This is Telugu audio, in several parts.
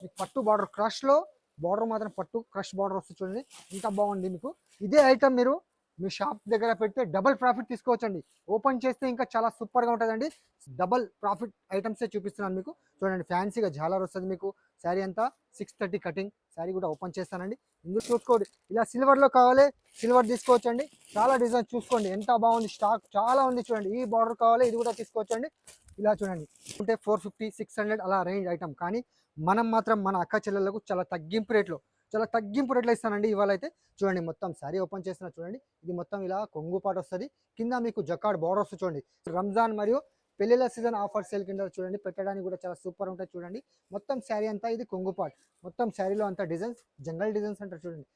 మీకు పట్టు బార్డర్ క్రష్లో బార్డర్ మాత్రం పట్టు క్రష్ బార్డర్ వస్తుంది చూడండి, ఇంత బాగుంది. మీకు ఇదే ఐటమ్ మీరు మీ షాప్ దగ్గర పెడితే డబల్ ప్రాఫిట్ తీసుకోవచ్చండి. ఓపెన్ చేస్తే ఇంకా చాలా సూపర్గా ఉంటుందండి. డబల్ ప్రాఫిట్ ఐటమ్సే చూపిస్తున్నాను మీకు. చూడండి ఫ్యాన్సీగా జాలర్ వస్తుంది మీకు. శారీ అంతా 630 కటింగ్. శారీ కూడా ఓపెన్ చేస్తానండి. ఇందులో చూసుకోండి, ఇలా సిల్వర్లో కావాలి సిల్వర్ తీసుకోవచ్చండి. చాలా డిజైన్ చూసుకోండి ఎంత బాగుంది, స్టాక్ చాలా ఉంది చూడండి. ఈ బార్డర్ కావాలి ఇది కూడా తీసుకోవచ్చండి. ఇలా చూడండి అంటే 450 600 అలా రేంజ్ ఐటమ్. కానీ మనం మాత్రం మన అక్క చెల్లెళ్ళకు చాలా తగ్గింపు రేట్లో ఇస్తానండి ఇవాళ అయితే. చూడండి మొత్తం శారీ ఓపెన్ చేస్తున్నా చూడండి. ఇది మొత్తం ఇలా కొంగు పాటు వస్తుంది, కింద మీకు జకాడ్ బార్డర్ వస్తుంది చూడండి. రంజాన్ మరియు పెళ్లిళ్ళ సీజన్ ఆఫర్ సేల్ కింద చూడండి, పెట్టడానికి కూడా చాలా సూపర్ ఉంటుంది చూడండి. మొత్తం శారీ అంతా ఇది కొంగు పాట్, మొత్తం శారీలో అంతా డిజైన్స్ జంగల్ డిజైన్స్ అంటారు చూడండి.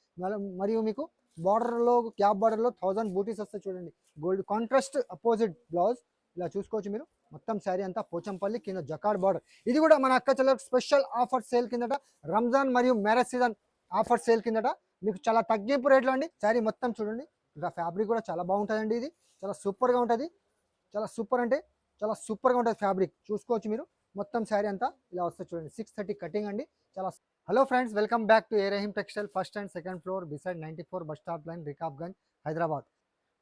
మరియు మీకు బార్డర్లో క్యాప్ బార్డర్లో 1000 బూటీస్ వస్తాయి చూడండి. గోల్డ్ కాంట్రాస్ట్ అపోజిట్ బ్లౌజ్ ఇలా చూసుకోవచ్చు మీరు. మొత్తం శారీ అంతా పోచంపల్లి, కింద జకాడ్ బార్డర్. ఇది కూడా మన అక్క చెల్లెలకు స్పెషల్ ఆఫర్ సేల్ కిందట, రంజాన్ మరియు మ్యారేజ్ సీజన్ ఆఫర్ సేల్ కిందట మీకు చాలా తగ్గింపు రేట్లో అండి. శారీ మొత్తం చూడండి, ఇంకా ఫ్యాబ్రిక్ కూడా చాలా బాగుంటుందండి. ఇది చాలా సూపర్గా ఉంటుంది, చాలా సూపర్ అంటే చాలా సూపర్గా ఉంటుంది ఫ్యాబ్రిక్ చూసుకోవచ్చు మీరు. మొత్తం శారీ అంతా ఇలా వస్తుంది చూడండి. 630 కటింగ్ అండి. చాలా hello friends, welcome back to A Rahim textile, first and second floor beside 94 bus stop line, Rikabganj, Hyderabad.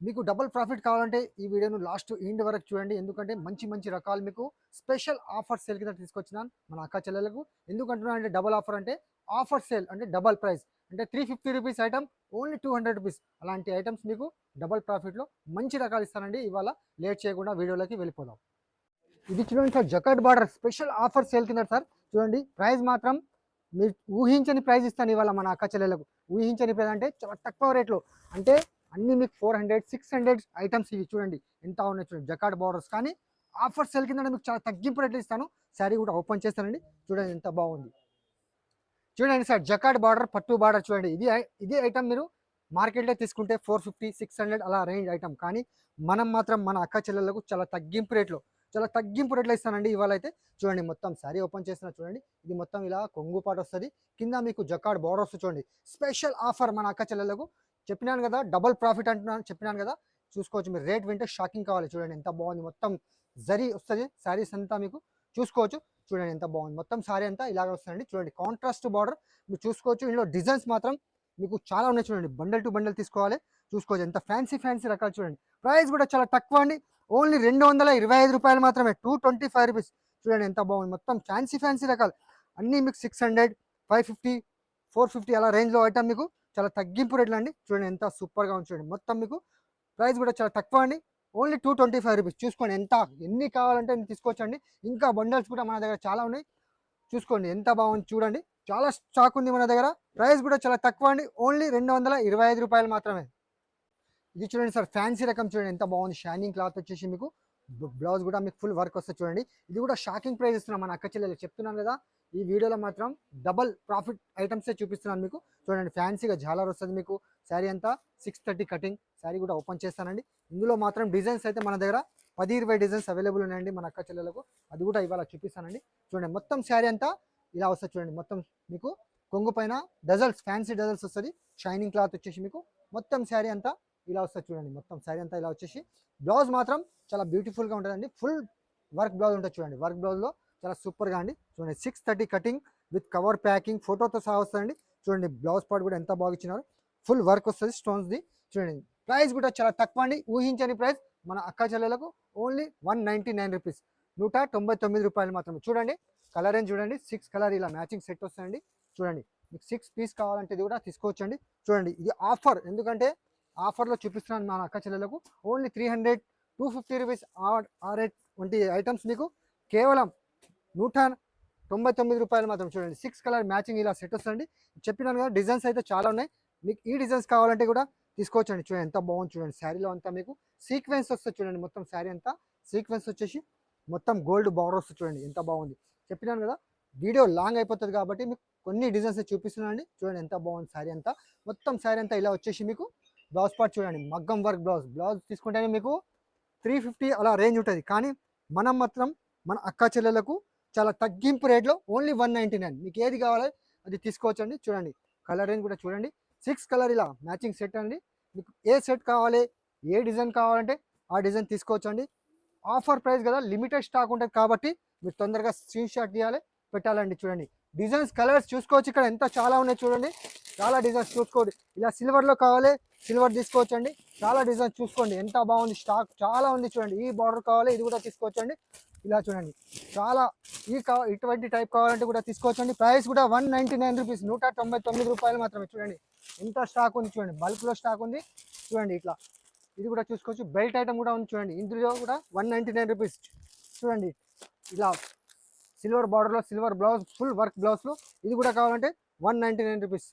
మీకు డబుల్ ప్రాఫిట్ కావాలంటే ఈ వీడియోను లాస్ట్ ఎండ్ వరకు చూడండి, ఎందుకంటే మంచి మంచి రకాలు మీకు స్పెషల్ ఆఫర్ సేల్ కింద తీసుకొచ్చినాను మన అక్క చెల్లెలకు. ఎందుకంటున్నా అంటే డబుల్ ఆఫర్ అంటే ఆఫర్ సేల్ అంటే డబల్ ప్రైస్ అంటే 350 రూపీస్ ఐటమ్ ఓన్లీ 200 రూపీస్. అలాంటి ఐటమ్స్ మీకు డబల్ ప్రాఫిట్లో మంచి రకాలు ఇస్తానండి. ఇవాళ లేట్ చేయకుండా వీడియోలోకి వెళ్ళిపోదాం. ఇది చూడండి sir, జకాట్ border special offer sale కింద సార్. చూడండి ప్రైస్ మాత్రం మీరు ఊహించని ప్రైస్ ఇస్తాను ఇవాళ మన అక్క చెల్లెలకు. ఊహించని ప్రైస్ అంటే చాలా తక్కువ రేట్లో, అంటే అన్ని మీకు 400 600 ఐటమ్స్ ఇవి చూడండి ఎంత ఉన్నాయి చూడండి. జకాట్ బార్డర్స్ కానీ ఆఫర్ సేల్ కింద మీకు చాలా తగ్గింపు రేట్లు ఇస్తాను. శారీ కూడా ఓపెన్ చేస్తానండి చూడండి ఎంత బాగుంది. చూడండి సార్, జకాట్ బార్డర్ పట్టు బార్డర్ చూడండి. ఇదే ఐటమ్ మీరు మార్కెట్లో తీసుకుంటే 450 600 అలా రేంజ్ ఐటమ్. కానీ మనం మాత్రం మన అక్క చెల్లెలకు చాలా తగ్గింపు రేట్లో ఇస్తానండి ఇవాళ అయితే. చూడండి మొత్తం శారీ ఓపెన్ చేస్తున్నా చూడండి. ఇది మొత్తం ఇలా కొంగు పాటు వస్తుంది, కింద మీకు జకాడ్ బార్డర్ వస్తుంది చూడండి. స్పెషల్ ఆఫర్ మన అక్క చెల్లెలకు. చెప్పినాను కదా డబల్ ప్రాఫిట్ చెప్పినాను కదా. చూసుకోవచ్చు మీరు, రేట్ వింటే షాకింగ్ కావాలి. చూడండి ఎంత బాగుంది, మొత్తం జరీ వస్తుంది శారీస్ అంతా మీకు చూసుకోవచ్చు. చూడండి ఎంత బాగుంది, మొత్తం శారీ అంతా ఇలాగ వస్తుందండి. చూడండి కాంట్రాస్ట్ బార్డర్ మీరు చూసుకోవచ్చు. ఇందులో డిజైన్స్ మాత్రం మీకు చాలా ఉన్నాయి చూడండి. బండల్ టు బండల్ తీసుకోవాలి, చూసుకోవచ్చు ఎంత ఫ్యాన్సీ రకాలు చూడండి. ప్రైస్ కూడా చాలా తక్కువ అండి, ఓన్లీ 225 రూపాయలు మాత్రమే, 225 రూపీస్. చూడండి ఎంత బాగుంది, మొత్తం ఫ్యాన్సీ రకాలు అన్నీ మీకు 600 550 450 అలా రేంజ్లో ఐటమ్ మీకు చాలా తగ్గింపు రేట్లు అండి. చూడండి ఎంత సూపర్గా ఉంది చూడండి. మొత్తం మీకు ప్రైస్ కూడా చాలా తక్కువ అండి, ఓన్లీ 225 రూపీస్. చూసుకోండి ఎన్ని కావాలంటే ఎన్ని తీసుకోవచ్చండి. ఇంకా బండల్స్ కూడా మన దగ్గర చాలా ఉన్నాయి, చూసుకోండి ఎంత బాగుంది చూడండి. చాలా స్టాక్ ఉంది మన దగ్గర. ప్రైస్ కూడా చాలా తక్కువ అండి, ఓన్లీ 225 రూపాయలు మాత్రమే. ఇది చూడండి సార్, ఫ్యాన్సీ రకం చూడండి ఎంత బాగుంది. షైనింగ్ క్లాత్ వచ్చేసి మీకు బ్లౌజ్ కూడా మీకు ఫుల్ వర్క్ వస్తుంది చూడండి. ఇది కూడా షాకింగ్ ప్రైస్ ఇస్తున్నాం మన అక్క చెల్లెలు. చెప్తున్నాను కదా ఈ వీడియోలో మాత్రం డబల్ ప్రాఫిట్ ఐటమ్సే చూపిస్తున్నాను మీకు. చూడండి ఫ్యాన్సీగా జాలర్ వస్తుంది మీకు. శారీ అంతా 630 కటింగ్. శారీ కూడా ఓపెన్ చేస్తానండి. ఇందులో మాత్రం డిజైన్స్ అయితే మన దగ్గర 10-20 డిజైన్స్ అవైలబుల్ ఉన్నాయండి మన అక్క చెల్లెలకు. అది కూడా ఇవాళ చూపిస్తానండి. చూడండి మొత్తం శారీ అంతా ఇలా వస్తుంది చూడండి. మొత్తం మీకు కొంగు పైన డజల్స్, ఫ్యాన్సీ డజల్స్ వస్తుంది. షైనింగ్ క్లాత్ వచ్చేసి మీకు మొత్తం శారీ అంతా ఇలా వస్తుంది చూడండి. మొత్తం శారీ అంతా ఇలా వచ్చేసి బ్లౌజ్ మాత్రం చాలా బ్యూటిఫుల్గా ఉంటుందండి. ఫుల్ వర్క్ బ్లౌజ్ ఉంటుంది చూడండి. వర్క్ బ్లౌజ్లో చాలా సూపర్గా అండి. చూడండి 630 కటింగ్ విత్ కవర్ ప్యాకింగ్ ఫోటోతో సహా వస్తుందండి. చూడండి బ్లౌజ్ పార్ట్ కూడా ఎంత బాగా ఇచ్చినారు. ఫుల్ వర్క్ వస్తుంది స్టోన్స్ది. చూడండి ప్రైస్ కూడా చాలా తక్కువ అండి, ఊహించని ప్రైస్ మన అక్క చెల్లెలకు. ఓన్లీ 199 రూపీస్, 199 రూపాయలు మాత్రమే. చూడండి కలర్ ఏం చూడండి, 6 కలర్ ఇలా మ్యాచింగ్ సెట్ వస్తుందండి. చూడండి మీకు 6 పీస్ కావాలంటే ఇది కూడా తీసుకోవచ్చండి. చూడండి ఇది ఆఫర్, ఎందుకంటే ఆఫర్లో చూపిస్తున్నాను మన అక్క చెల్లెలకు. ఓన్లీ 300 250 రూపీస్ ఆ రేట్ వంటి ఐటమ్స్ మీకు కేవలం 199 రూపాయలు మాత్రం. చూడండి 6 కలర్ మ్యాచింగ్ ఇలా సెట్ వస్తుంది. చెప్పినాను కదా డిజైన్స్ అయితే చాలా ఉన్నాయి. మీకు ఈ డిజైన్స్ కావాలంటే కూడా తీసుకోవచ్చండి. చూడండి ఎంత బాగుంది చూడండి. శారీలో అంతా మీకు సీక్వెన్స్ వస్తుంది చూడండి. మొత్తం శారీ అంతా సీక్వెన్స్ వచ్చేసి మొత్తం గోల్డ్ బార్డర్ వస్తుంది చూడండి ఎంత బాగుంది. చెప్పినాను కదా వీడియో లాంగ్ అయిపోతుంది కాబట్టి మీకు కొన్ని డిజైన్స్ చూపిస్తున్నానండి. చూడండి ఎంత బాగుంది శారీ అంతా. మొత్తం శారీ అంతా ఇలా వచ్చేసి మీకు బ్లౌజ్ పార్ట్ చూడండి, మగ్గం వర్క్ బ్లౌజ్ తీసుకుంటేనే మీకు 350 అలా రేంజ్ ఉంటుంది. కానీ మనం మాత్రం మన అక్క చెల్లెలకు చాలా తగ్గింపు రేట్లో ఓన్లీ 199. మీకు ఏది కావాలో అది తీసుకోవచ్చండి. చూడండి కలర్ రేంజ్ కూడా చూడండి, 6 కలర్ ఇలా మ్యాచింగ్ సెట్ అండి. మీకు ఏ సెట్ కావాలి, ఏ డిజైన్ కావాలంటే ఆ డిజైన్ తీసుకోవచ్చండి. ఆఫర్ ప్రైస్ కదా, లిమిటెడ్ స్టాక్ ఉంటుంది కాబట్టి మీరు తొందరగా స్క్రీన్ షాట్ తీయాలి, పెట్టాలండి. చూడండి డిజైన్స్ కలర్స్ చూసుకోవచ్చు, ఇక్కడ ఎంత చాలా ఉన్నాయి చూడండి, చాలా డిజైన్స్ చూసుకోండి. ఇలా సిల్వర్లో కావాలి సిల్వర్ తీసుకోవచ్చండి, చాలా డిజైన్స్ చూసుకోండి, ఎంత బాగుంది, స్టాక్ చాలా ఉంది చూడండి. ఈ బార్డర్ కావాలి ఇది కూడా తీసుకోవచ్చండి, ఇలా చూడండి చాలా ఇటువంటి టైప్ కావాలంటే కూడా తీసుకోవచ్చండి. ప్రైస్ కూడా 199 రూపీస్, 199 రూపాయలు మాత్రమే. చూడండి ఎంత స్టాక్ ఉంది చూడండి, బల్క్లో స్టాక్ ఉంది చూడండి. ఇట్లా ఇది కూడా చూసుకోవచ్చు, బెల్ట్ ఐటమ్ కూడా ఉంది చూడండి, ఇందులో కూడా 199 రూపీస్. చూడండి ఇలా సిల్వర్ బార్డర్లో సిల్వర్ బ్లౌజ్ ఫుల్ వర్క్ బ్లౌజ్లో ఇది కూడా కావాలంటే 199 రూపీస్.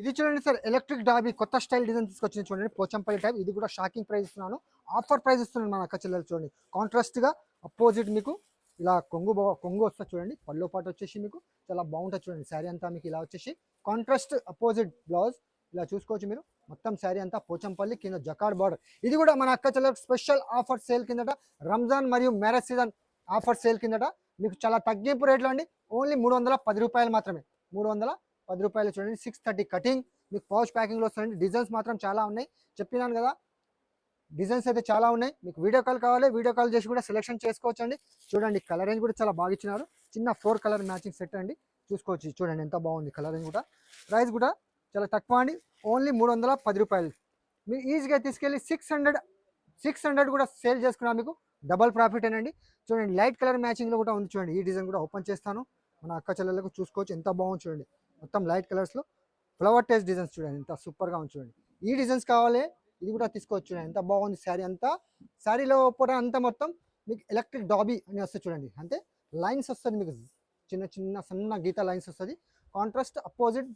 ఇది చూడండి సార్, ఎలక్ట్రిక్ డాబీ కొత్త స్టైల్ డిజైన్ తీసుకొచ్చింది చూడండి, పోచంపల్లి టైప్. ఇది కూడా షాకింగ్ ప్రైస్ ఇస్తున్నాను, ఆఫర్ ప్రైస్ ఇస్తున్నాను మన అక్క చెల్లెలు. చూడండి కాంట్రాస్ట్గా అపోజిట్ మీకు ఇలా కొంగు వస్తుంది చూడండి, పల్లో పాటు వచ్చేసి మీకు చాలా బాగుంటుంది చూడండి. శారీ అంతా మీకు ఇలా వచ్చేసి కాంట్రాస్ట్ అపోజిట్ బ్లౌజ్ ఇలా చూసుకోవచ్చు మీరు. మొత్తం శారీ అంతా పోచంపల్లి, కింద జకార్డ్ బార్డర్. ఇది కూడా మన అక్క చెల్లెలకు స్పెషల్ ఆఫర్ సేల్ కిందట, రంజాన్ మరియు మ్యారేజ్ సీజన్ ఆఫర్ సేల్ కిందట మీకు చాలా తగ్గింపు రేట్లో అండి. ఓన్లీ 310 రూపాయలు మాత్రమే, 310 రూపాయలు. చూడండి 630 కటింగ్ మీకు పౌచ్ ప్యాకింగ్లో వస్తుందండి. డిజైన్స్ మాత్రం చాలా ఉన్నాయి, చెప్పినాను కదా డిజైన్స్ అయితే చాలా ఉన్నాయి. మీకు వీడియో కాల్ కావాలి, వీడియో కాల్ చేసి కూడా సెలెక్షన్ చేసుకోవచ్చు అండి. చూడండి కలర్ రేంజ్ కూడా చాలా బాగా ఇచ్చినారు, చిన్న 4 కలర్ మ్యాచింగ్ సెట్ అండి, చూసుకోవచ్చు. చూడండి ఎంత బాగుంది కలర్ రేంజ్ కూడా. ప్రైస్ కూడా చాలా తక్కువ అండి, ఓన్లీ 310 రూపాయలు. మీరు ఈజీగా తీసుకెళ్ళి 600 కూడా సేల్ చేసుకున్నా మీకు డబల్ ప్రాఫిట్ అనండి. చూడండి లైట్ కలర్ మ్యాచింగ్లో కూడా ఉంది చూడండి. ఈ డిజైన్ కూడా ఓపెన్ చేస్తాను, మన అక్క చెల్లెలకు చూసుకోవచ్చు, ఎంత బాగుంది చూడండి. మొత్తం లైట్ కలర్స్లో ఫ్లవర్ టేస్ట్ డిజైన్స్ చూడండి, ఎంత సూపర్గా ఉంది చూడండి. ఈ డిజైన్స్ కావాలి ఇది కూడా తీసుకోవచ్చు చూడండి, ఎంత బాగుంది శారీ అంతా. శారీలో కూడా అంతా మొత్తం మీకు ఎలక్ట్రిక్ డాబీ అని వస్తుంది చూడండి, అంటే లైన్స్ వస్తుంది మీకు, చిన్న చిన్న సన్న గీత లైన్స్ వస్తుంది. కాంట్రాస్ట్ అపోజిట్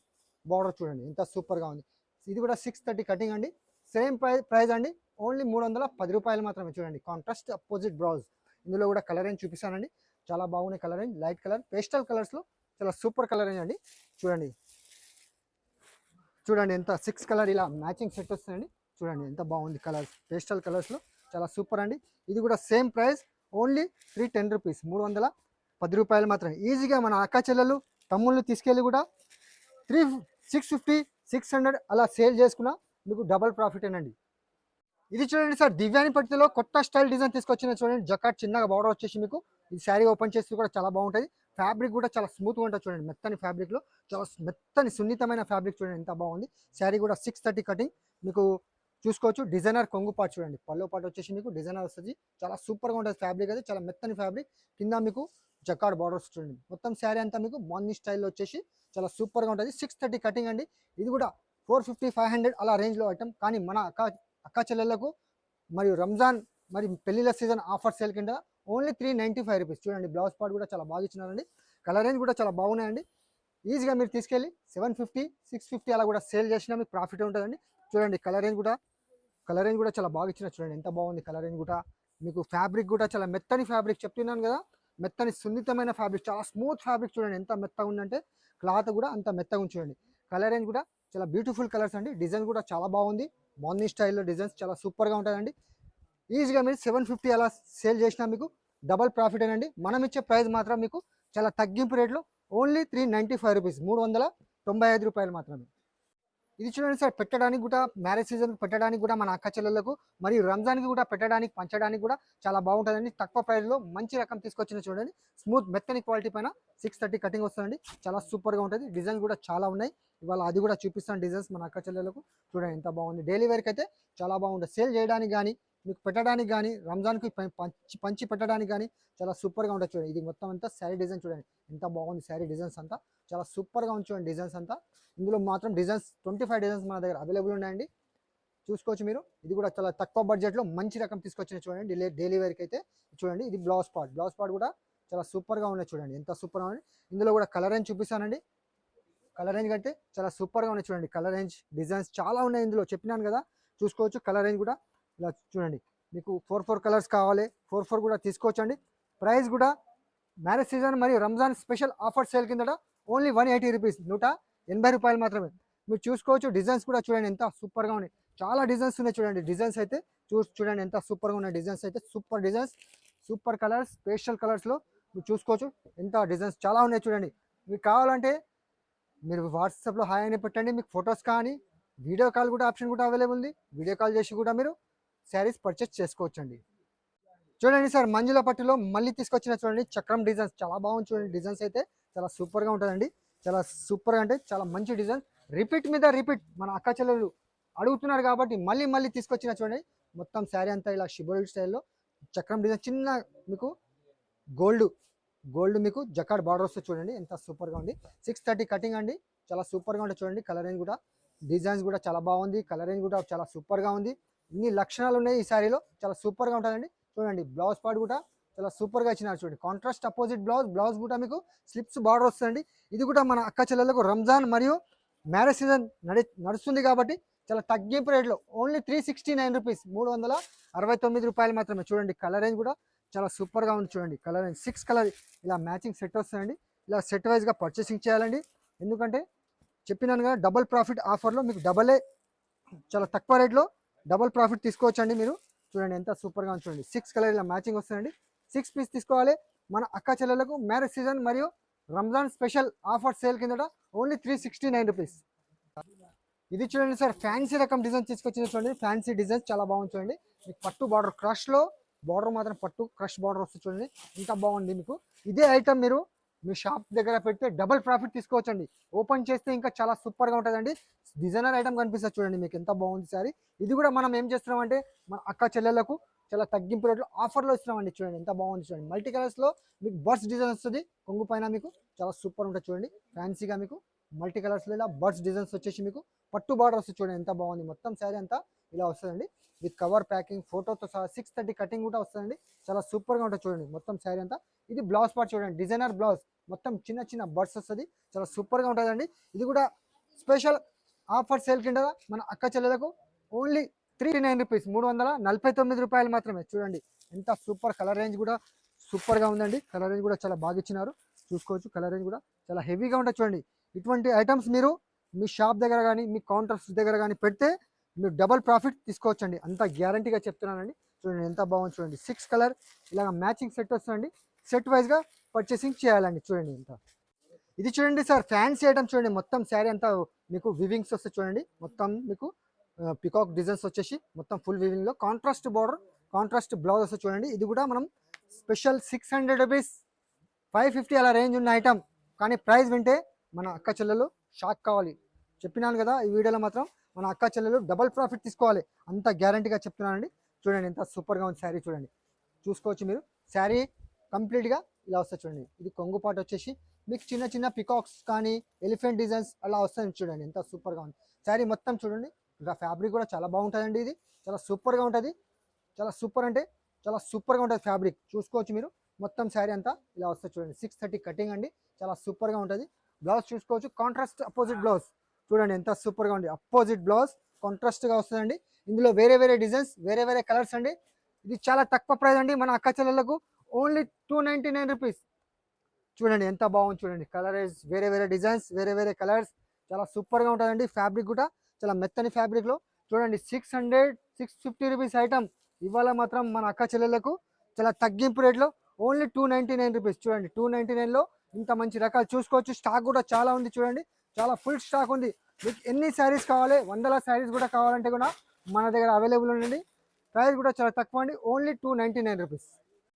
బార్డర్ చూడండి, ఎంత సూపర్గా ఉంది. ఇది కూడా 630 కటింగ్ అండి, సేమ్ ప్రైస్ అండి, ఓన్లీ 310 రూపాయలు మాత్రమే. చూడండి కాంట్రాస్ట్ అపోజిట్ బ్లౌజ్. ఇందులో కూడా కలర్ రేంజ్ చూపిస్తానండి, చాలా బాగున్నాయి colour range. Light colour pastel కలర్స్లో చాలా సూపర్ కలర్ రేంజ్ అండి. చూడండి చూడండి ఎంత 6 కలర్ ఇలా మ్యాచింగ్ సెట్ వస్తుందండి. చూడండి ఎంత బాగుంది కలర్స్, పేస్టల్ కలర్స్లో చాలా సూపర్ అండి. ఇది కూడా సేమ్ ప్రైస్, ఓన్లీ 310 రూపీస్, 310 రూపాయలు మాత్రమే. ఈజీగా మన అక్క చెల్లెలు తమ్ముళ్ళు తీసుకెళ్ళి కూడా 650 600 అలా సేల్ చేసుకున్నా మీకు డబల్ ప్రాఫిట్ అండి. ఇది చూడండి సార్, దివ్యాని పట్టిలో కొత్త స్టైల్ డిజైన్ తీసుకొచ్చిన చూడండి, జకాట్ చిన్నగా బార్డర్ వచ్చేసి మీకు. ఈ శారీ ఓపెన్ చేస్తే కూడా చాలా బాగుంటుంది, ఫ్యాబ్రిక్ కూడా చాలా స్మూత్గా ఉంటుంది చూడండి, మెత్తని ఫ్యాబ్రిక్లో చాలా మెత్తని సున్నితమైన ఫ్యాబ్రిక్ చూడండి, ఎంత బాగుంది. శారీ కూడా 630 కటింగ్ మీకు చూసుకోవచ్చు. డిజైనర్ కొంగు పాటు చూడండి, పల్లో పాటు వచ్చేసి మీకు డిజైనర్ వస్తుంది, చాలా సూపర్గా ఉంటుంది ఫ్యాబ్రిక్ అయితే, చాలా మెత్తని ఫ్యాబ్రిక్. కింద మీకు జకార్డ్ బార్డర్స్ చూడండి, మొత్తం శారీ అంతా మీకు మార్నింగ్ స్టైల్లో వచ్చేసి చాలా సూపర్గా ఉంటుంది. 630 కటింగ్ అండి. ఇది కూడా 450 500 అలా రేంజ్లో ఐటమ్. కానీ మన అక్క చెల్లెళ్లకు మరియు రంజాన్ మరి పెళ్లిళ్ళ సీజన్ ఆఫర్ సేల్ కింద ఓన్లీ 395 రూపీస్. చూడండి బ్లౌజ్ పార్ట్ కూడా చాలా బాగా ఇచ్చినారండి, కలర్ రేంజ్ కూడా చాలా బాగున్నాయండి. ఈజీగా మీరు తీసుకెళ్ళి 750 650 అలా కూడా సేల్ చేసినా మీకు ప్రాఫిట్ ఉంటుందండి. చూడండి కలర్ రేంజ్ కూడా చాలా బాగా ఇచ్చిన చూడండి, ఎంత బాగుంది కలర్ రేంజ్ కూడా. మీకు ఫ్యాబ్రిక్ కూడా చాలా మెత్తని ఫ్యాబ్రిక్, చెప్తున్నాను కదా మెత్తని సున్నితమైన ఫ్యాబ్రిక్, చాలా స్మూత్ ఫ్యాబ్రిక్. చూడండి ఎంత మెత్తగా ఉందంటే క్లాత్ కూడా అంత మెత్తగా ఉంది చూడండి. కలర్ రేంజ్ కూడా చాలా బ్యూటిఫుల్ కలర్స్ అండి, డిజైన్ కూడా చాలా బాగుంది, మార్నింగ్ స్టైల్లో డిజైన్స్ చాలా సూపర్గా ఉంటుందండి. ఈజీగా మీరు 750 అలా సేల్ చేసినా మీకు డబల్ ప్రాఫిట్ అనండి. మనం ఇచ్చే ప్రైస్ మాత్రం మీకు చాలా తగ్గింపు రేట్లో ఓన్లీ 395 రూపీస్, 395 రూపాయలు మాత్రమే. ఇది చూడండి సార్, పెట్టడానికి కూడా మ్యారేజ్ సీజన్కి పెట్టడానికి కూడా మన అక్క చెల్లెలకు మరియు రంజాన్కి కూడా పెట్టడానికి పంచడానికి కూడా చాలా బాగుంటుందండి. తక్కువ ప్రైస్లో మంచి రకం తీసుకొచ్చిన చూడండి, స్మూత్ మెత్తని క్వాలిటీ పైన 630 కటింగ్ వస్తుందండి, చాలా సూపర్గా ఉంటుంది. డిజైన్స్ కూడా చాలా ఉన్నాయి, ఇవాళ అది కూడా చూపిస్తాను డిజైన్స్ మన అక్క చెల్లెలకు. చూడండి ఎంత బాగుంది, డైలీ వేర్కి అయితే చాలా బాగుంటుంది. సేల్ చేయడానికి కానీ మీకు పెట్టడానికి కానీ రంజాన్కి పంచి పెట్టడానికి కానీ చాలా సూపర్గా ఉంటుంది. చూడండి ఇది మొత్తం అంతా శారీ డిజైన్ చూడండి, ఎంత బాగుంది శారీ డిజైన్స్ అంతా, చాలా సూపర్గా ఉంది చూడండి డిజైన్స్ అంతా. ఇందులో మాత్రం డిజైన్స్ 25 డిజైన్స్ మన దగ్గర అవైలబుల్ ఉన్నాయండి, చూసుకోవచ్చు మీరు. ఇది కూడా చాలా తక్కువ బడ్జెట్లో మంచి రకం తీసుకొచ్చిన చూడండి డైలీ వేర్కి అయితే. చూడండి ఇది బ్లౌజ్ పార్ట్ కూడా చాలా సూపర్గా ఉన్నాయి చూడండి, ఎంత సూపర్గా ఉంది. ఇందులో కూడా కలర్ రేంజ్ చూపిస్తానండి, కలర్ రేంజ్ కంటే చాలా సూపర్గా ఉన్నాయి చూడండి. కలర్ రేంజ్ డిజైన్స్ చాలా ఉన్నాయి ఇందులో, చెప్పినాను కదా చూసుకోవచ్చు. కలర్ రేంజ్ కూడా ఇలా చూడండి, మీకు 4 కలర్స్ కావాలి 4 కూడా తీసుకోవచ్చు అండి. ప్రైస్ కూడా మ్యారేజ్ సీజన్ మరియు రంజాన్ స్పెషల్ ఆఫర్ సేల్ కిందట ఓన్లీ 180 రూపీస్, 180 రూపాయలు మాత్రమే. మీరు చూసుకోవచ్చు. డిజైన్స్ కూడా చూడండి ఎంత సూపర్గా ఉన్నాయి, చాలా డిజైన్స్ ఉన్నాయి చూడండి. డిజైన్స్ అయితే చూడండి ఎంత సూపర్గా ఉన్నాయి డిజైన్స్ అయితే, super designs, super colours, pastel కలర్స్లో మీరు చూసుకోవచ్చు. ఎంత డిజైన్స్ చాలా ఉన్నాయి చూడండి. మీకు కావాలంటే మీరు వాట్సాప్లో హాయ్ అని పెట్టండి, మీకు ఫొటోస్ కానీ వీడియో కాల్ కూడా ఆప్షన్ కూడా అవైలబుల్ ఉంది, వీడియో కాల్ చేసి కూడా మీరు శారీస్ పర్చేస్ చేసుకోవచ్చు అండి. చూడండి సార్, మంజుల పట్టులో మళ్ళీ తీసుకొచ్చిన చూడండి చక్రం డిజైన్స్, చాలా బాగుంది చూడండి. డిజైన్స్ అయితే చాలా సూపర్గా ఉంటుందండి. చాలా సూపర్గా అంటే చాలా మంచి డిజైన్, రిపీట్ మీద రిపీట్ మన అక్క చెల్లెలు అడుగుతున్నారు కాబట్టి మళ్ళీ మళ్ళీ తీసుకొచ్చిన చూడండి. మొత్తం శారీ అంతా ఇలా షిబోరి స్టైల్లో చక్రం డిజైన్, చిన్న మీకు గోల్డ్ గోల్డ్ మీకు జకాడ్ బార్డర్ వస్తుంది చూడండి, ఎంత సూపర్గా ఉంది. 630 కటింగ్ అండి, చాలా సూపర్గా ఉంటుంది చూడండి. కలర్ రేంజ్ కూడా, డిజైన్స్ కూడా చాలా బాగుంది, కలర్ రేంజ్ కూడా చాలా సూపర్గా ఉంది. ఇన్ని లక్షణాలు ఉన్నాయి ఈ శారీలో, చాలా సూపర్గా ఉంటుందండి. చూడండి బ్లౌజ్ పార్ట్ కూడా చాలా సూపర్గా ఇచ్చినారు చూడండి. కాంట్రాస్ట్ అపోజిట్ బ్లౌజ్ కూడా మీకు స్లిప్స్ బార్డర్ వస్తుందండి. ఇది కూడా మన అక్క చెల్లెలకు రంజాన్ మరియు మ్యారేజ్ సీజన్ నడుస్తుంది కాబట్టి చాలా తగ్గింపు రేట్లో ఓన్లీ 369 రూపీస్, 369 రూపాయలు మాత్రమే. చూడండి కలర్ రేంజ్ కూడా చాలా సూపర్గా ఉంది చూడండి. కలర్ రేంజ్ 6 కలర్ ఇలా మ్యాచింగ్ సెట్ వస్తుందండి. ఇలా సెట్ వైజ్గా పర్చేసింగ్ చేయాలండి, ఎందుకంటే చెప్పినాను కదా డబల్ ప్రాఫిట్ ఆఫర్లో మీకు డబలే, చాలా తక్కువ రేట్లో డబల్ ప్రాఫిట్ తీసుకోవచ్చండి మీరు. చూడండి ఎంత సూపర్గా ఉంది చూడండి. 6 కలర్ ఇలా మ్యాచింగ్ వస్తుందండి. 6 పీస్ తీసుకోవాలి. మన అక్క చెల్లెలకు మ్యారేజ్ సీజన్ మరియు రంజాన్ స్పెషల్ ఆఫర్ సేల్ కిందట ఓన్లీ 369 రూపీస్. ఇది చూడండి సార్, ఫ్యాన్సీ రకం డిజైన్ తీసుకొచ్చింది చూడండి. ఫ్యాన్సీ డిజైన్ చాలా బాగుంది చూడండి. మీకు పట్టు బార్డర్, క్రష్లో బార్డర్ మాత్రం పట్టు క్రష్ బార్డర్ వస్తుంది చూడండి, ఇంకా బాగుంది. మీకు ఇదే ఐటమ్ మీరు మీ షాప్ దగ్గర పెడితే డబల్ ప్రాఫిట్ తీసుకోవచ్చండి. ఓపెన్ చేస్తే ఇంకా చాలా సూపర్గా ఉంటుందండి. డిజైనర్ ఐటమ్ కనిపిస్తుంది చూడండి, మీకు ఎంత బాగుంది సారీ. ఇది కూడా మనం ఏం చేస్తున్నామంటే మన అక్క చెల్లెలకు చాలా తగ్గింపు రేట్లో ఆఫర్లో ఇస్తున్నామండి. చూడండి ఎంత బాగుంది చూడండి. మల్టీ కలర్స్లో మీకు బర్డ్స్ డిజైన్ వస్తుంది కొంగు పైన, మీకు చాలా సూపర్ ఉంటుంది చూడండి. ఫ్యాన్సీగా మీకు మల్టీ కలర్స్లో ఇలా బర్డ్స్ డిజైన్స్ వచ్చేసి మీకు పట్టు బార్డర్ వస్తుంది చూడండి, ఎంత బాగుంది. మొత్తం శారీ అంతా ఇలా వస్తుందండి విత్ కవర్ ప్యాకింగ్, ఫోటోతో సహా 630 కటింగ్ కూడా వస్తుందండి. చాలా సూపర్గా ఉంటుంది చూడండి మొత్తం శారీ అంతా. ఇది బ్లౌజ్ పార్ట్ చూడండి, డిజైనర్ బ్లౌజ్, మొత్తం చిన్న చిన్న బర్డ్స్ వస్తుంది, చాలా సూపర్గా ఉంటుందండి. ఇది కూడా స్పెషల్ ఆఫర్ సేల్ కింద మన అక్క చెల్లెలకు ఓన్లీ 339 రూపీస్, 349 రూపాయలు మాత్రమే. చూడండి ఎంత సూపర్, కలర్ రేంజ్ కూడా సూపర్గా ఉందండి. కలర్ రేంజ్ కూడా చాలా బాగా ఇచ్చినారు, చూసుకోవచ్చు. కలర్ రేంజ్ కూడా చాలా హెవీగా ఉంటుంది చూడండి. ఇటువంటి ఐటమ్స్ మీరు మీ షాప్ దగ్గర కానీ మీ కౌంటర్స్ దగ్గర కానీ పెడితే మీరు డబల్ ప్రాఫిట్ తీసుకోవచ్చండి, అంత గ్యారంటీగా చెప్తున్నానండి. చూడండి ఎంత బాగుంది చూడండి. 6 కలర్ ఇలాగ మ్యాచింగ్ సెట్ వస్తుందండి. సెట్ వైజ్గా పర్చేసింగ్ చేయాలండి. చూడండి ఎంత. ఇది చూడండి సార్, ఫ్యాన్సీ ఐటమ్ చూడండి. మొత్తం శారీ అంతా మీకు వివింగ్స్ వస్తాయి చూడండి. మొత్తం మీకు పికాక్ డిజైన్స్ వచ్చేసి మొత్తం ఫుల్ వివింగ్లో కాంట్రాస్ట్ బార్డర్, కాంట్రాస్ట్ బ్లౌజ్ వస్తుంది చూడండి. ఇది కూడా మనం స్పెషల్ 600 రూపీస్, 550 అలా రేంజ్ ఉన్న ఐటమ్, కానీ ప్రైస్ వింటే మన అక్క చెల్లెలు షాక్ కావాలి. చెప్పినాను కదా ఈ వీడియోలో మాత్రం మన అక్క చెల్లెలు డబల్ ప్రాఫిట్ తీసుకోవాలి, అంత గ్యారంటీగా చెప్తున్నానండి. చూడండి ఎంత సూపర్గా ఉంది శారీ చూడండి, చూసుకోవచ్చు మీరు. శారీ కంప్లీట్గా ఇలా వస్తుంది చూడండి. ఇది కొంగు పాటు వచ్చేసి మీకు చిన్న చిన్న పికాక్స్ కానీ ఎలిఫెంట్ డిజైన్స్ అలా వస్తాయి చూడండి, ఎంత సూపర్గా ఉంది శారీ మొత్తం చూడండి. ఇంకా ఫ్యాబ్రిక్ కూడా చాలా బాగుంటుందండి, ఇది చాలా సూపర్గా ఉంటుంది. చాలా సూపర్ అంటే చాలా సూపర్గా ఉంటుంది ఫ్యాబ్రిక్, చూసుకోవచ్చు మీరు. మొత్తం శారీ అంతా ఇలా వస్తుంది చూడండి. 630 కటింగ్ అండి, చాలా సూపర్గా ఉంటుంది. బ్లౌజ్ చూసుకోవచ్చు, కాంట్రాస్ట్ అపోజిట్ బ్లౌజ్ చూడండి ఎంత సూపర్గా ఉంది. అపోజిట్ బ్లౌజ్ కాంట్రాస్ట్గా వస్తుందండి. ఇందులో వేరే వేరే డిజైన్స్, వేరే వేరే కలర్స్ అండి. ఇది చాలా తక్కువ ప్రైస్ అండి మన అక్క చెల్లెలకు ఓన్లీ 299 రూపీస్. చూడండి ఎంత బాగుంది చూడండి. కలర్స్ వేరే వేరే డిజైన్స్, వేరే వేరే కలర్స్, చాలా సూపర్గా ఉంటుందండి. ఫ్యాబ్రిక్ కూడా చాలా మెత్తని ఫ్యాబ్రిక్లో చూడండి. 650 రూపీస్ ఐటమ్ ఇవాళ మాత్రం మన అక్క చెల్లెలకు చాలా తగ్గింపు రేట్లో ఓన్లీ 299 రూపీస్. చూడండి 299లో ఇంత మంచి రకాలు చూసుకోవచ్చు. స్టాక్ కూడా చాలా ఉంది చూడండి, చాలా ఫుల్ స్టాక్ ఉంది. మీకు ఎన్ని శారీస్ కావాలి, వందల శారీస్ కూడా కావాలంటే కూడా మన దగ్గర అవైలబుల్ ఉండండి. ప్రైస్ కూడా చాలా తక్కువ అండి, ఓన్లీ 299 రూపీస్.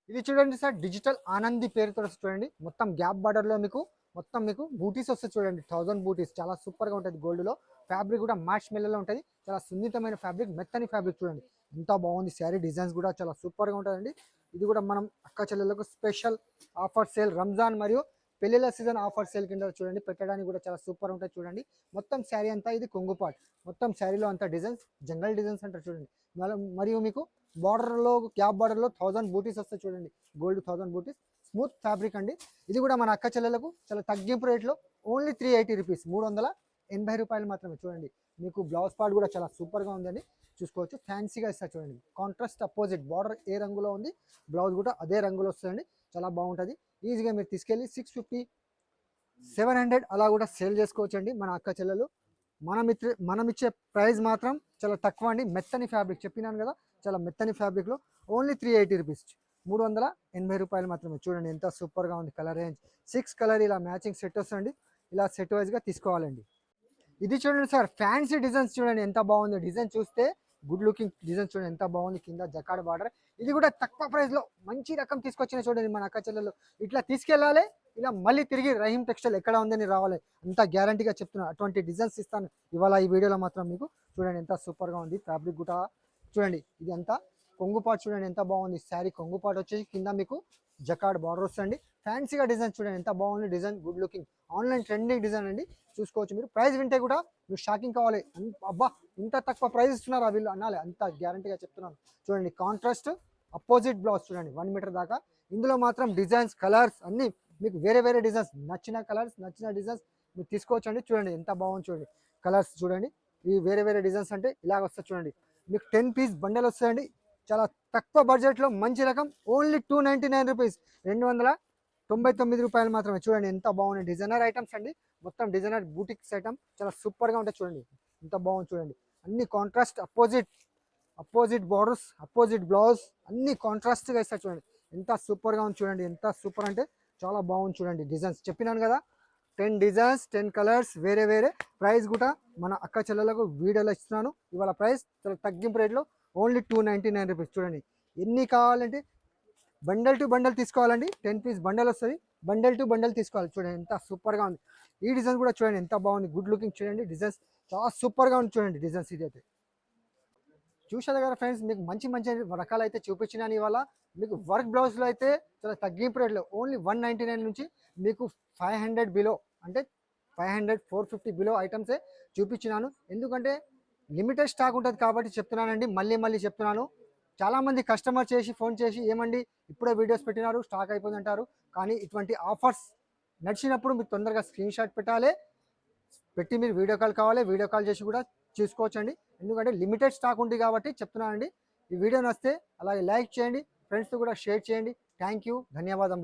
ఇది చూడండి సార్, డిజిటల్ ఆనంది పేరుతో చూడండి. మొత్తం గ్యాప్ బార్డర్లో మీకు మొత్తం మీకు బూటీస్ వస్తాయి చూడండి, 1000 బూటీస్, చాలా సూపర్గా ఉంటుంది. గోల్డ్లో ఫ్యాబ్రిక్ కూడా మ్యాష్ మెల్లలో ఉంటుంది, చాలా సున్నితమైన ఫ్యాబ్రిక్, మెత్తని ఫ్యాబ్రిక్ చూడండి ఎంత బాగుంది. శారీ డిజైన్స్ కూడా చాలా సూపర్గా ఉంటుందండి. ఇది కూడా మనం అక్క చెల్లెలకు స్పెషల్ ఆఫర్ సేల్, రంజాన్ మరియు పెళ్ళిళ్ళ సీజన్ ఆఫర్ సేల్ కింద చూడండి పెట్టడానికి కూడా చాలా సూపర్ ఉంటుంది చూడండి. మొత్తం శారీ అంతా ఇది కొంగుపాట్, మొత్తం శారీలో అంతా డిజైన్స్, జంగల్ డిజైన్స్ అంటారు చూడండి. మరియు మీకు బార్డర్లో గ్యాప్ బార్డర్లో 1000 బూటీస్ వస్తాయి చూడండి, గోల్డ్ 1000 బూటీస్, స్మూత్ ఫ్యాబ్రిక్ అండి. ఇది కూడా మన అక్క చెల్లెలకు చాలా తగ్గింపు రేట్లో ఓన్లీ 380 రూపీస్, 380 రూపాయలు మాత్రమే. చూడండి మీకు బ్లౌజ్ పార్ట్ కూడా చాలా సూపర్గా ఉందండి, చూసుకోవచ్చు. ఫ్యాన్సీగా ఇస్తారు చూడండి. కాంట్రాస్ట్ అపోజిట్ బార్డర్ ఏ రంగులో ఉంది, బ్లౌజ్ కూడా అదే రంగులో వస్తుందండి, చాలా బాగుంటుంది. ఈజీగా మీరు తీసుకెళ్ళి 650, 700 అలా కూడా సేల్ చేసుకోవచ్చు అండి మన అక్క చెల్లెలు. మనం ఇచ్చే ప్రైస్ మాత్రం చాలా తక్కువ అండి. మెత్తని ఫ్యాబ్రిక్ చెప్పినాను కదా, చాలా మెత్తని ఫ్యాబ్రిక్లో ఓన్లీ 380 రూపీస్, 380 రూపాయలు మాత్రమే. చూడండి ఎంత సూపర్గా ఉంది. కలర్ రేంజ్ 6 కలర్ ఇలా మ్యాచింగ్ సెట్ వస్తుంది, ఇలా సెట్ వైజ్గా తీసుకోవాలండి. ఇది చూడండి సార్, ఫ్యాన్సీ డిజైన్స్ చూడండి ఎంత బాగుంది. డిజైన్ చూస్తే గుడ్ లుకింగ్ డిజైన్ చూడండి ఎంత బాగుంది. కింద జకాడ్ బార్డర్, ఇది కూడా తక్కువ ప్రైస్లో మంచి రకం తీసుకొచ్చిన చూడండి మన అక్క చెల్లెలు. ఇట్లా తీసుకెళ్ళాలి, ఇలా మళ్ళీ తిరిగి రహీం టెక్స్టైల్ ఎక్కడ ఉందని రావాలి, అంత గ్యారంటీగా చెప్తున్నా. అటువంటి డిజైన్స్ ఇస్తాను ఇవాళ ఈ వీడియోలో మాత్రం మీకు. చూడండి ఎంత సూపర్గా ఉంది, ఫ్యాబ్రిక్ కూడా చూడండి. ఇది అంతా కొంగుపాటు చూడండి ఎంత బాగుంది. శారీ కొంగుపాటు వచ్చేసి కింద మీకు జకార్డ్ బార్డర్ వస్తుంది. ఫ్యాన్సీగా డిజైన్ చూడండి ఎంత బాగుంది. Design good looking, online trending design అండి. చూసుకోవచ్చు మీరు. ప్రైస్ వింటే కూడా మీరు షాకింగ్ కావాలి, అబ్బా ఇంత తక్కువ ప్రైస్ ఇస్తున్నారా వీళ్ళు అనాలి, అంత గ్యారంటీగా చెప్తున్నాను. చూడండి కాంట్రాస్ట్ అపోజిట్ బ్లౌజ్ చూడండి 1 మీటర్ దాకా. ఇందులో మాత్రం డిజైన్స్ కలర్స్ అన్నీ మీకు వేరే వేరే డిజైన్స్, నచ్చిన కలర్స్ నచ్చిన డిజైన్స్ మీరు తీసుకోవచ్చండి. చూడండి ఎంత బాగుంది చూడండి. కలర్స్ చూడండి, ఈ వేరే వేరే డిజైన్స్ అంటే ఇలాగ వస్తుంది చూడండి. మీకు 10 పీస్ బండల్ వస్తాయండి. చాలా తక్కువ బడ్జెట్లో మంచి రకం, ఓన్లీ 299 రూపీస్, 299 రూపాయలు మాత్రమే. చూడండి ఎంత బాగున్నాయి. డిజైనర్ ఐటమ్స్ అండి, మొత్తం డిజైనర్ బూటిక్స్ ఐటమ్, చాలా సూపర్గా ఉంటాయి చూడండి. ఎంత బాగుంది చూడండి. అన్ని contrast opposite borders, opposite blouse, అన్ని కాంట్రాస్ట్గా ఇస్తారు చూడండి. ఎంత సూపర్గా ఉంది చూడండి. ఎంత సూపర్ అంటే చాలా బాగుంది చూడండి. డిజైన్స్ చెప్పినాను కదా, 10 డిజైన్స్ 10 కలర్స్ వేరే వేరే. ప్రైస్ కూడా మన అక్క చెల్లెలకు వీడియోలో ఇస్తున్నాను. ఇవాళ ప్రైస్ చాలా తగ్గింపు రేట్లో, ఓన్లీ 299 రూపీస్. చూడండి ఎన్ని కావాలంటే బండల్ టు బండల్ తీసుకోవాలండి. 10 పీస్ బండల్ వస్తుంది, బండల్ టు బండల్ తీసుకోవాలి. చూడండి ఎంత సూపర్గా ఉంది. ఈ డిజైన్ కూడా చూడండి ఎంత బాగుంది, గుడ్ లుకింగ్ చూడండి. డిజైన్స్ చాలా సూపర్గా ఉంది చూడండి. డిజైన్స్ ఇది అయితే చూసారు కదా ఫ్రెండ్స్, మీకు మంచి మంచి రకాలు అయితే చూపించినాను ఇవాళ. మీకు వర్క్ బ్లౌజ్లో అయితే చాలా తగ్గింపు రేట్లో, ఓన్లీ 199 నుంచి మీకు 500 బిలో, అంటే 500 450 బిలో ఐటమ్సే చూపించినాను. ఎందుకంటే లిమిటెడ్ స్టాక్ ఉంటుంది కాబట్టి చెప్తున్నానండి, మళ్ళీ మళ్ళీ చెప్తున్నాను. చాలామంది కస్టమర్ చేసి ఫోన్ చేసి ఏమండి ఇప్పుడే వీడియోస్ పెట్టినారు స్టాక్ అయిపోయింది అంటారు. కానీ ఇటువంటి ఆఫర్స్ నడిచినప్పుడు మీరు తొందరగా స్క్రీన్ షాట్ పెట్టి మీరు వీడియో కాల్ కావాలి, వీడియో కాల్ చేసి కూడా చూసుకోవచ్చండి. ఎందుకంటే లిమిటెడ్ స్టాక్ ఉంది కాబట్టి చెప్తున్నానండి. ఈ వీడియో నచ్చితే అలాగే లైక్ చేయండి, ఫ్రెండ్స్తో కూడా షేర్ చేయండి. థ్యాంక్ యూ, ధన్యవాదం.